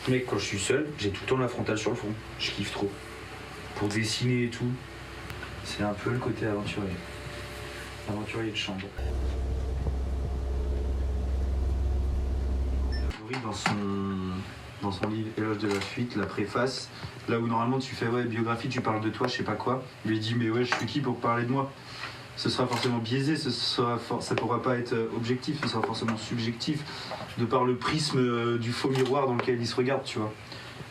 Mec, quand je suis seul, j'ai tout le temps la frontale sur le front. Je kiffe trop. Pour dessiner et tout, c'est un peu le côté aventurier. Aventurier de chambre. Dans son livre Éloge de la fuite, la préface, là où normalement tu fais ouais, biographie, tu parles de toi, je sais pas quoi, il lui dit mais ouais, je suis qui pour parler de moi? Ce sera forcément biaisé, ça pourra pas être objectif, ce sera forcément subjectif, de par le prisme du faux miroir dans lequel il se regarde, tu vois,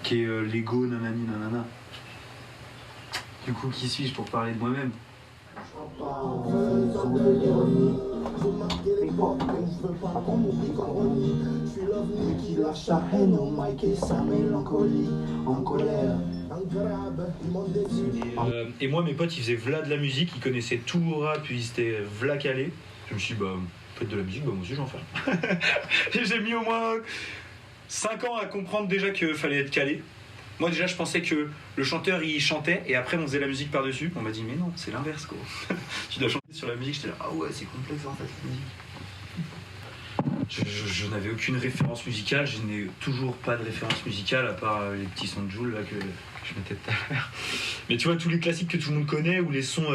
qui est l'ego, nanani, nanana. Du coup, qui suis-je pour parler de moi-même? Et moi, mes potes, ils faisaient v'là de la musique, ils connaissaient tout au rap, puis ils étaient v'là calés. Je me suis dit, bah, faites de la musique, bah, moi aussi, j'en fais. Et j'ai mis au moins 5 ans à comprendre déjà qu'il fallait être calé. Moi, déjà, je pensais que le chanteur, il chantait, et après, on faisait la musique par-dessus. On m'a dit, mais non, c'est l'inverse, quoi. Tu dois chanter sur la musique. J'étais là, ah ouais, c'est complexe, en fait, cette musique. Je n'avais aucune référence musicale, je n'ai toujours pas de référence musicale à part les petits sons de Jul là, que je mettais tout à l'heure. Mais tu vois, tous les classiques que tout le monde connaît ou les sons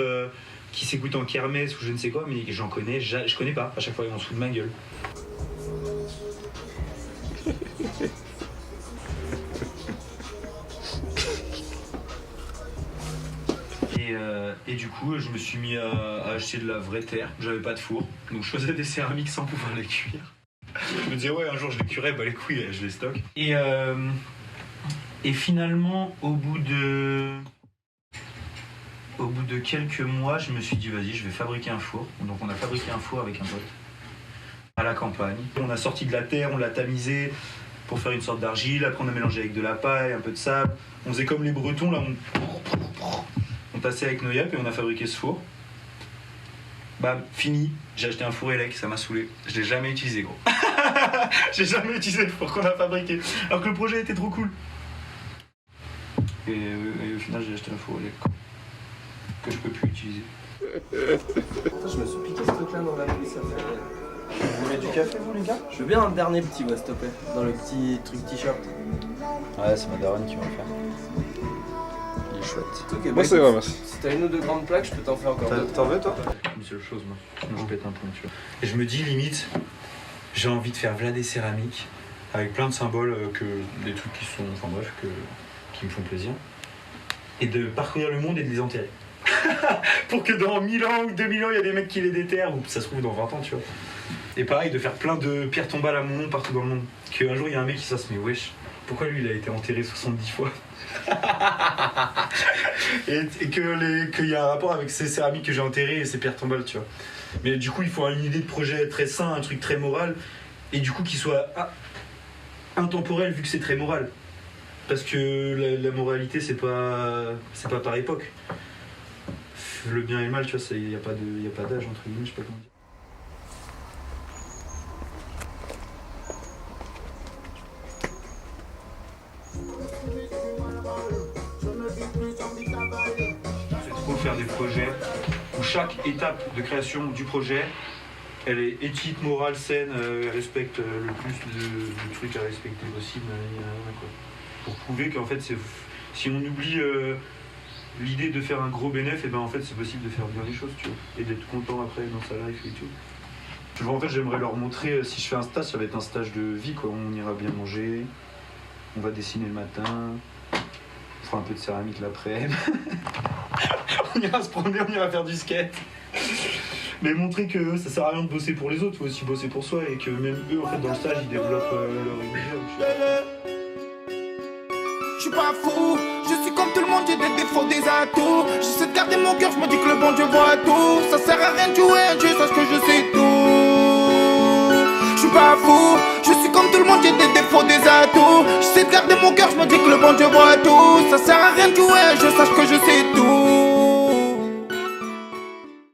qui s'écoutent en kermesse ou je ne sais quoi, mais j'en connais, je connais pas. À chaque fois, ils en se foutent de ma gueule. Et du coup, je me suis mis à acheter de la vraie terre. J'avais pas de four, donc je faisais des céramiques sans pouvoir les cuire. Je me disais, ouais, un jour je les cuirai, bah les couilles, je les stocke. Et finalement, au bout de quelques mois, je me suis dit, vas-y, je vais fabriquer un four. Donc on a fabriqué un four avec un pote à la campagne. On a sorti de la terre, on l'a tamisé pour faire une sorte d'argile. Après, on a mélangé avec de la paille, un peu de sable. On faisait comme les Bretons, là, on tassait avec nos yaps et on a fabriqué ce four. Bah, fini, j'ai acheté un four élec, ça m'a saoulé. Je l'ai jamais utilisé, gros. J'ai jamais utilisé le four qu'on a fabriqué, alors que le projet était trop cool. Et au final, j'ai acheté un four élec que je peux plus utiliser. Attends, je me suis piqué ce truc là dans la nuit, ça fait. Vous voulez du café, vous, les gars? Je veux bien un dernier petit, ouais, s'il te plaît. Dans le petit truc t-shirt. Ouais, c'est ma daronne qui va le faire. Il est chouette. Ok, Moi, c'est vrai, merci. Si t'as une ou deux grandes plaques, je peux t'en faire encore d'autres. T'en veux, toi? Une seule chose, moi. Sinon, je pète un plomb, tu vois. Et je me dis, limite, j'ai envie de faire v'là des céramiques avec plein de symboles, des trucs qui sont. Enfin bref, qui me font plaisir. Et de parcourir le monde et de les enterrer. Pour que dans 1000 ans ou 2000 ans, il y a des mecs qui les déterrent, ou ça se trouve dans 20 ans, tu vois. Et pareil, de faire plein de pierres tombales à mon nom partout dans le monde. Qu'un jour, il y a un mec qui se fasse, mais wesh, pourquoi lui, il a été enterré 70 fois? Et qu'il y a un rapport avec ces céramiques que j'ai enterrées et ces pierres tombales, tu vois. Mais du coup, il faut une idée de projet très sain, un truc très moral, et du coup, qui soit intemporel vu que c'est très moral. Parce que la moralité, c'est pas par époque. Le bien et le mal, tu vois, il n'y a pas d'âge entre guillemets, je sais pas comment dire. C'est trop faire des projets où chaque étape de création du projet, elle est éthique, morale, saine, elle respecte le plus de trucs à respecter possible, quoi. Pour prouver qu'en fait, si on oublie l'idée de faire un gros bénéfice, et ben en fait c'est possible de faire bien les choses, tu vois, et d'être content après dans sa life et tout. Tu vois, en fait j'aimerais leur montrer, si je fais un stage, ça va être un stage de vie, quoi. On ira bien manger, on va dessiner le matin, on fera un peu de céramique l'après-midi. On ira se promener, on ira faire du skate. Mais montrer que ça sert à rien de bosser pour les autres, faut aussi bosser pour soi, et que même eux en fait dans le stage ils développent leur univers. Je suis pas fou, je suis comme tout le monde, j'ai des défauts, des atouts. J'essaie de garder mon cœur, je me dis que le bon Dieu voit tout. Ça sert à rien de jouer un jeu, sache que je sais tout. Je suis pas fou, je suis comme tout le monde, j'ai des défauts, des atouts. J'essaie de garder mon cœur, je me dis que le bon Dieu voit tout. Ça sert à rien de jouer un jeu, sache que je sais tout.